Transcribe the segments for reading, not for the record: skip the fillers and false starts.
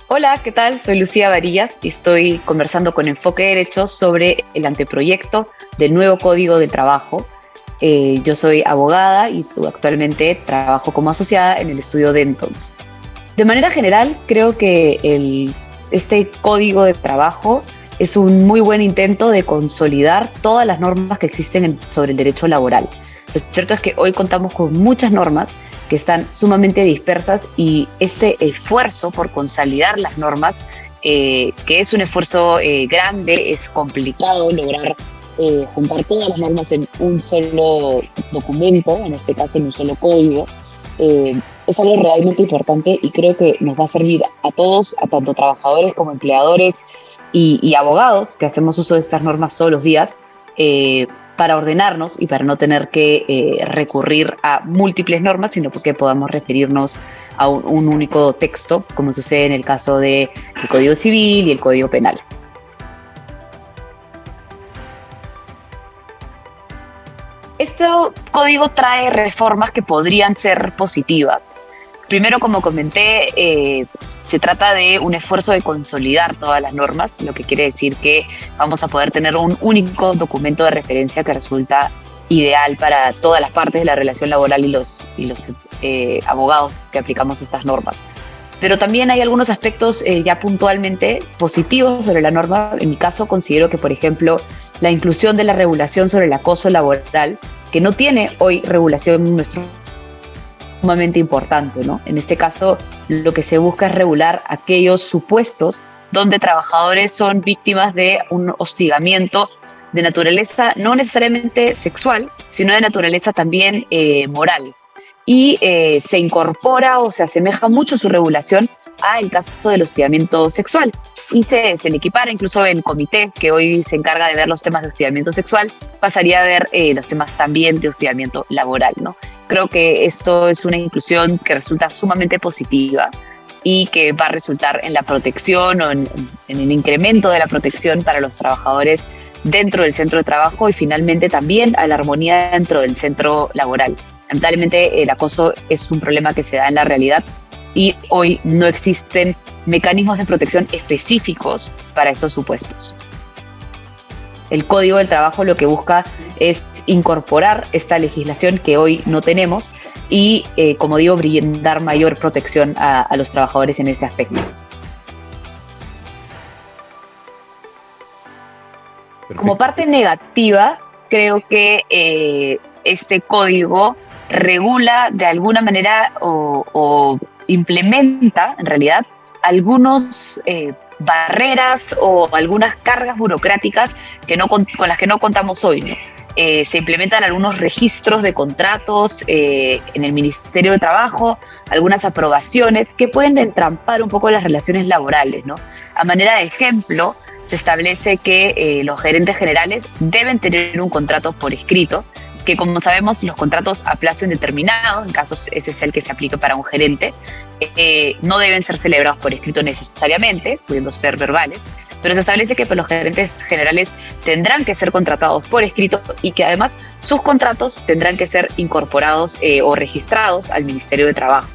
Hola, ¿qué tal? Soy Lucía Varillas y estoy conversando con Enfoque Derechos sobre el anteproyecto del nuevo Código de Trabajo. Yo soy abogada y actualmente trabajo como asociada en el estudio Dentons. De manera general, creo que este Código de Trabajo es un muy buen intento de consolidar todas las normas que existen sobre el derecho laboral. Lo cierto es que hoy contamos con muchas normas que están sumamente dispersas y este esfuerzo por consolidar las normas, que es un esfuerzo grande, es complicado lograr juntar todas las normas en un solo documento, en este caso en un solo código. Es algo realmente importante y creo que nos va a servir a todos, a tanto trabajadores como empleadores y abogados que hacemos uso de estas normas todos los días, eh, para ordenarnos y para no tener que recurrir a múltiples normas, sino que podamos referirnos a un único texto, como sucede en el caso del Código Civil y el Código Penal. Este código trae reformas que podrían ser positivas. Primero, como comenté, se trata de un esfuerzo de consolidar todas las normas, lo que quiere decir que vamos a poder tener un único documento de referencia que resulta ideal para todas las partes de la relación laboral y los abogados que aplicamos estas normas. Pero también hay algunos aspectos ya puntualmente positivos sobre la norma. En mi caso, considero que, por ejemplo, la inclusión de la regulación sobre el acoso laboral, que no tiene hoy regulación en nuestro sumamente importante, ¿no? En este caso, lo que se busca es regular aquellos supuestos donde trabajadores son víctimas de un hostigamiento de naturaleza no necesariamente sexual, sino de naturaleza también moral. Y se incorpora o se asemeja mucho su regulación a el caso del hostigamiento sexual. Y se le equipara, incluso el comité que hoy se encarga de ver los temas de hostigamiento sexual, pasaría a ver los temas también de hostigamiento laboral, ¿no? Creo que esto es una inclusión que resulta sumamente positiva y que va a resultar en la protección o en el incremento de la protección para los trabajadores dentro del centro de trabajo y finalmente también a la armonía dentro del centro laboral. Lamentablemente el acoso es un problema que se da en la realidad y hoy no existen mecanismos de protección específicos para estos supuestos. El Código del Trabajo lo que busca es incorporar esta legislación que hoy no tenemos y, como digo, brindar mayor protección a los trabajadores en este aspecto. Como Perfecto. parte negativa, creo que este código regula de alguna manera o implementa, en realidad, algunos barreras o algunas cargas burocráticas que no, con las que no contamos hoy, ¿no? Se implementan algunos registros de contratos en el Ministerio de Trabajo, algunas aprobaciones que pueden entrampar un poco las relaciones laborales, ¿no? A manera de ejemplo, se establece que los gerentes generales deben tener un contrato por escrito, que como sabemos los contratos a plazo indeterminado, en casos ese es el que se aplica para un gerente, no deben ser celebrados por escrito necesariamente, pudiendo ser verbales, pero se establece que pues, los gerentes generales tendrán que ser contratados por escrito y que además sus contratos tendrán que ser incorporados o registrados al Ministerio de Trabajo.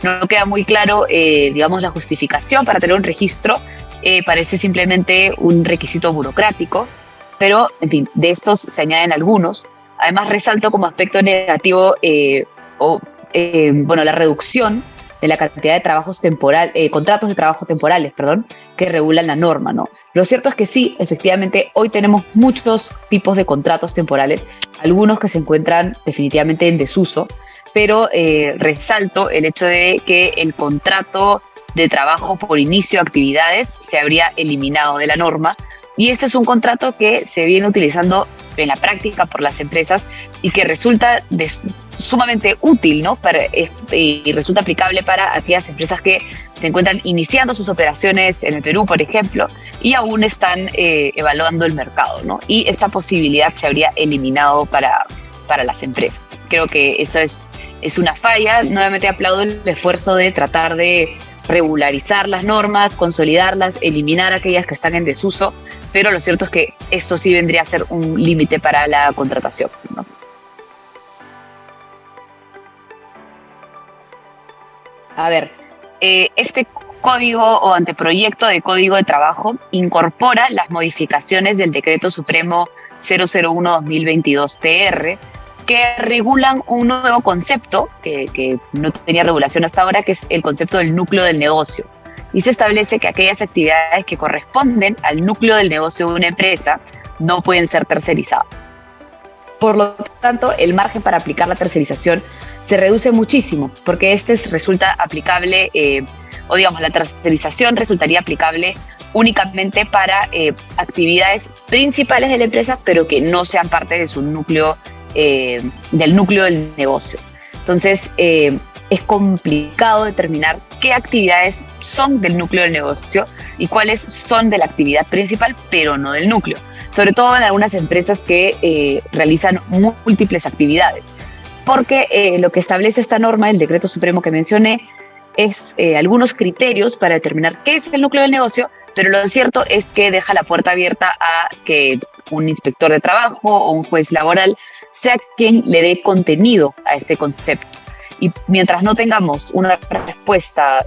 No queda muy claro, digamos, la justificación para tener un registro. Parece simplemente un requisito burocrático, pero, en fin, de estos se añaden algunos. Además, resalto como aspecto negativo la reducción de la cantidad de contratos de trabajo temporales, perdón, que regulan la norma, ¿no? Lo cierto es que sí, efectivamente, hoy tenemos muchos tipos de contratos temporales, algunos que se encuentran definitivamente en desuso, pero resalto el hecho de que el contrato de trabajo por inicio de actividades se habría eliminado de la norma y este es un contrato que se viene utilizando en la práctica por las empresas y que resulta sumamente útil, ¿no? Y resulta aplicable para aquellas empresas que se encuentran iniciando sus operaciones en el Perú, por ejemplo, y aún están evaluando el mercado, ¿no? Y esta posibilidad se habría eliminado para las empresas. Creo que eso es una falla. Nuevamente aplaudo el esfuerzo de tratar de regularizar las normas, consolidarlas, eliminar aquellas que están en desuso, pero lo cierto es que esto sí vendría a ser un límite para la contratación, ¿no? A ver, este código o anteproyecto de código de trabajo incorpora las modificaciones del Decreto Supremo 001-2022-TR que regulan un nuevo concepto que no tenía regulación hasta ahora, que es el concepto del núcleo del negocio. Y se establece que aquellas actividades que corresponden al núcleo del negocio de una empresa no pueden ser tercerizadas. Por lo tanto, el margen para aplicar la tercerización se reduce muchísimo, porque resulta aplicable, o digamos, la tercerización resultaría aplicable únicamente para actividades principales de la empresa, pero que no sean parte de su núcleo, del núcleo del negocio. Entonces, es complicado determinar qué actividades son del núcleo del negocio y cuáles son de la actividad principal, pero no del núcleo. Sobre todo en algunas empresas que realizan múltiples actividades. Porque lo que establece esta norma, el decreto supremo que mencioné, es algunos criterios para determinar qué es el núcleo del negocio, pero lo cierto es que deja la puerta abierta a que un inspector de trabajo o un juez laboral sea quien le dé contenido a ese concepto. Y mientras no tengamos una respuesta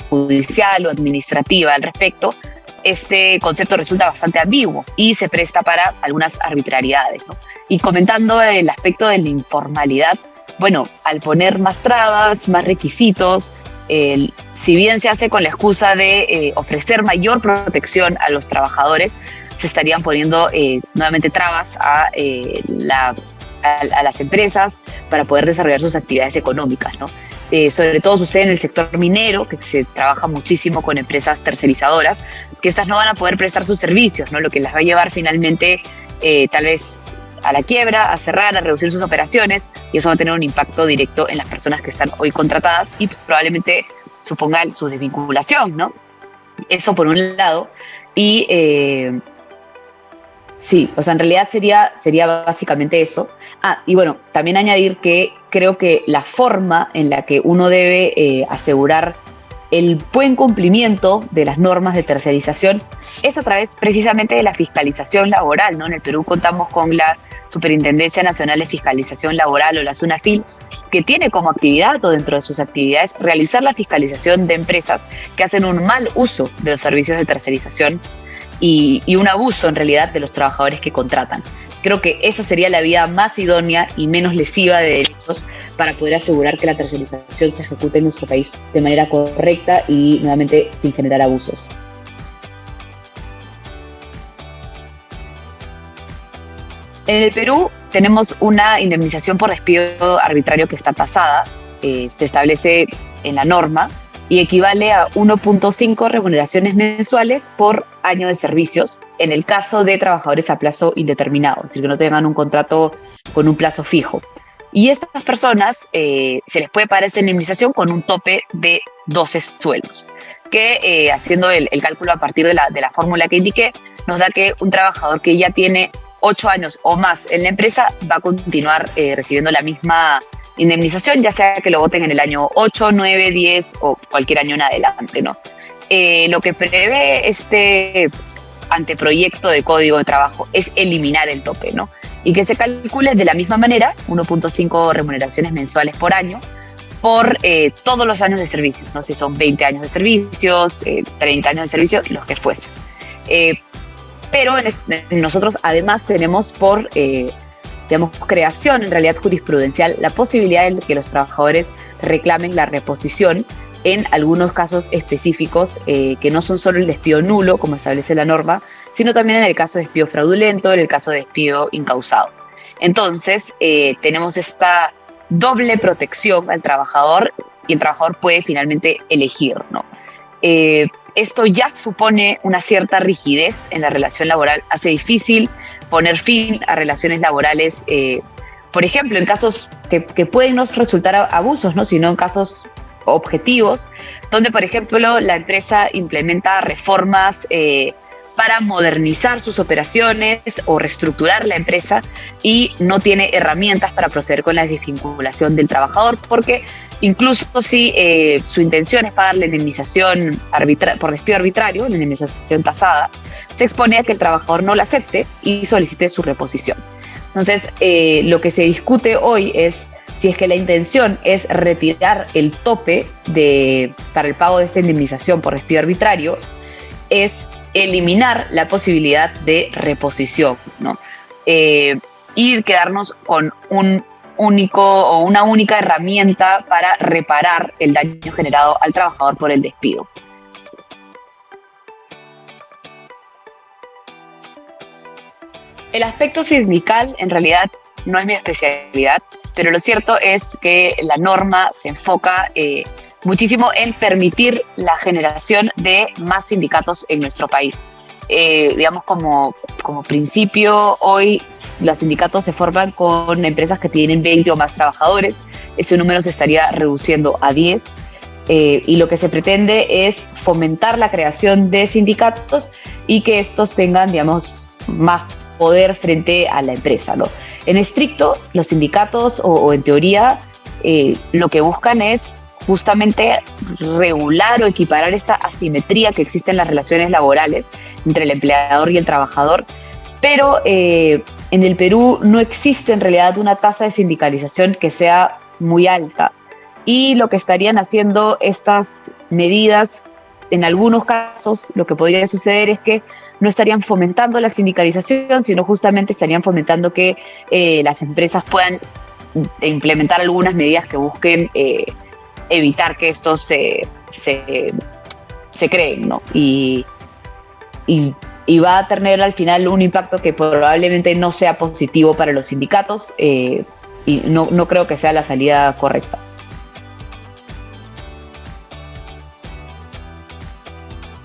judicial o administrativa al respecto, este concepto resulta bastante ambiguo y se presta para algunas arbitrariedades, ¿no? Y comentando el aspecto de la informalidad, bueno, al poner más trabas, más requisitos, si bien se hace con la excusa de ofrecer mayor protección a los trabajadores, se estarían poniendo nuevamente trabas a las empresas para poder desarrollar sus actividades económicas, ¿no? Sobre todo sucede en el sector minero, que se trabaja muchísimo con empresas tercerizadoras, que estas no van a poder prestar sus servicios, ¿no? Lo que las va a llevar finalmente tal vez a la quiebra, a cerrar, a reducir sus operaciones, y eso va a tener un impacto directo en las personas que están hoy contratadas y probablemente suponga su desvinculación, ¿no? Eso por un lado. Y sí, o sea, en realidad sería básicamente eso. Y bueno, también añadir que creo que la forma en la que uno debe asegurar el buen cumplimiento de las normas de tercerización es a través precisamente de la fiscalización laboral, ¿no? En el Perú contamos con la Superintendencia Nacional de Fiscalización Laboral, o la SUNAFIL, que tiene como actividad o dentro de sus actividades realizar la fiscalización de empresas que hacen un mal uso de los servicios de tercerización y un abuso en realidad de los trabajadores que contratan. Creo que esa sería la vía más idónea y menos lesiva de derechos para poder asegurar que la tercerización se ejecute en nuestro país de manera correcta y nuevamente sin generar abusos. En el Perú tenemos una indemnización por despido arbitrario que está tasada, se establece en la norma y equivale a 1.5 remuneraciones mensuales por año de servicios en el caso de trabajadores a plazo indeterminado, es decir, que no tengan un contrato con un plazo fijo. Y estas personas se les puede pagar esa indemnización con un tope de 12 sueldos, que haciendo el cálculo a partir de la fórmula que indiqué, nos da que un trabajador que ya tiene 8 años o más en la empresa va a continuar recibiendo la misma indemnización, ya sea que lo voten en el año 8, 9, 10 o cualquier año en adelante, ¿no? Lo que prevé este anteproyecto de código de trabajo es eliminar el tope, ¿no? Y que se calcule de la misma manera, 1.5 remuneraciones mensuales por año, por todos los años de servicio, no sé si son 20 años de servicios, 30 años de servicio, los que fuesen. Pero nosotros además tenemos por, digamos, creación en realidad jurisprudencial la posibilidad de que los trabajadores reclamen la reposición en algunos casos específicos que no son solo el despido nulo, como establece la norma, sino también en el caso de despido fraudulento, en el caso de despido incausado. Entonces, tenemos esta doble protección al trabajador y el trabajador puede finalmente elegir, ¿no? Esto ya supone una cierta rigidez en la relación laboral, hace difícil poner fin a relaciones laborales, por ejemplo, en casos que pueden no resultar abusos, ¿no? Sino en casos objetivos, donde, por ejemplo, la empresa implementa reformas para modernizar sus operaciones o reestructurar la empresa y no tiene herramientas para proceder con la desvinculación del trabajador, porque incluso si su intención es pagar la indemnización por despido arbitrario, la indemnización tasada, se expone a que el trabajador no la acepte y solicite su reposición. Entonces, lo que se discute hoy es si es que la intención es retirar el tope para el pago de esta indemnización por despido arbitrario, es eliminar la posibilidad de reposición, ¿no? Y quedarnos con una única herramienta para reparar el daño generado al trabajador por el despido. El aspecto sindical en realidad no es mi especialidad, pero lo cierto es que la norma se enfoca muchísimo en permitir la generación de más sindicatos en nuestro país. Digamos, como principio, hoy los sindicatos se forman con empresas que tienen 20 o más trabajadores. Ese número se estaría reduciendo a 10. Y lo que se pretende es fomentar la creación de sindicatos y que estos tengan, digamos, más poder frente a la empresa, ¿no? En estricto, los sindicatos o en teoría lo que buscan es justamente regular o equiparar esta asimetría que existe en las relaciones laborales entre el empleador y el trabajador, pero en el Perú no existe en realidad una tasa de sindicalización que sea muy alta, y lo que estarían haciendo estas medidas, en algunos casos, lo que podría suceder es que no estarían fomentando la sindicalización, sino justamente estarían fomentando que las empresas puedan implementar algunas medidas que busquen evitar que estos se creen, ¿no? Y va a tener al final un impacto que probablemente no sea positivo para los sindicatos, y no creo que sea la salida correcta.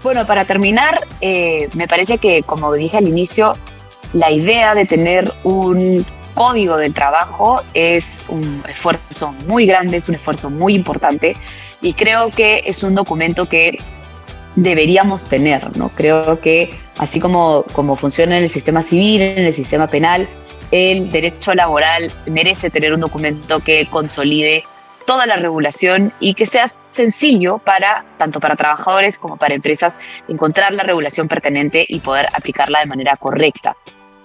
Bueno, para terminar, me parece que, como dije al inicio, la idea de tener un código del trabajo es un esfuerzo muy grande, es un esfuerzo muy importante, y creo que es un documento que deberíamos tener, ¿no? Creo que así como funciona en el sistema civil, en el sistema penal, el derecho laboral merece tener un documento que consolide toda la regulación y que sea sencillo tanto para trabajadores como para empresas encontrar la regulación pertinente y poder aplicarla de manera correcta.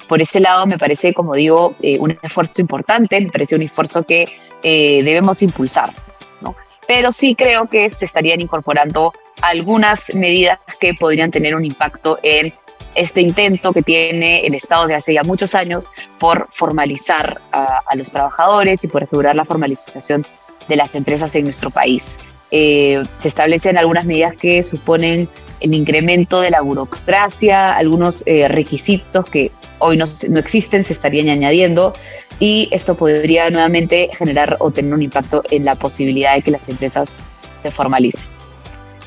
Por ese lado me parece, como digo, un esfuerzo importante, me parece un esfuerzo que debemos impulsar, ¿no? Pero sí creo que se estarían incorporando algunas medidas que podrían tener un impacto en este intento que tiene el Estado de hace ya muchos años por formalizar a los trabajadores y por asegurar la formalización de las empresas en nuestro país. Se establecen algunas medidas que suponen el incremento de la burocracia, algunos requisitos que hoy no existen, se estarían añadiendo, y esto podría nuevamente generar o tener un impacto en la posibilidad de que las empresas se formalicen.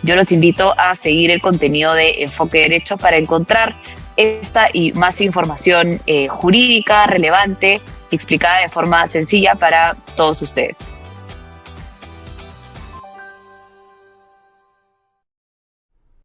Yo los invito a seguir el contenido de Enfoque Derecho para encontrar esta y más información jurídica relevante, explicada de forma sencilla para todos ustedes.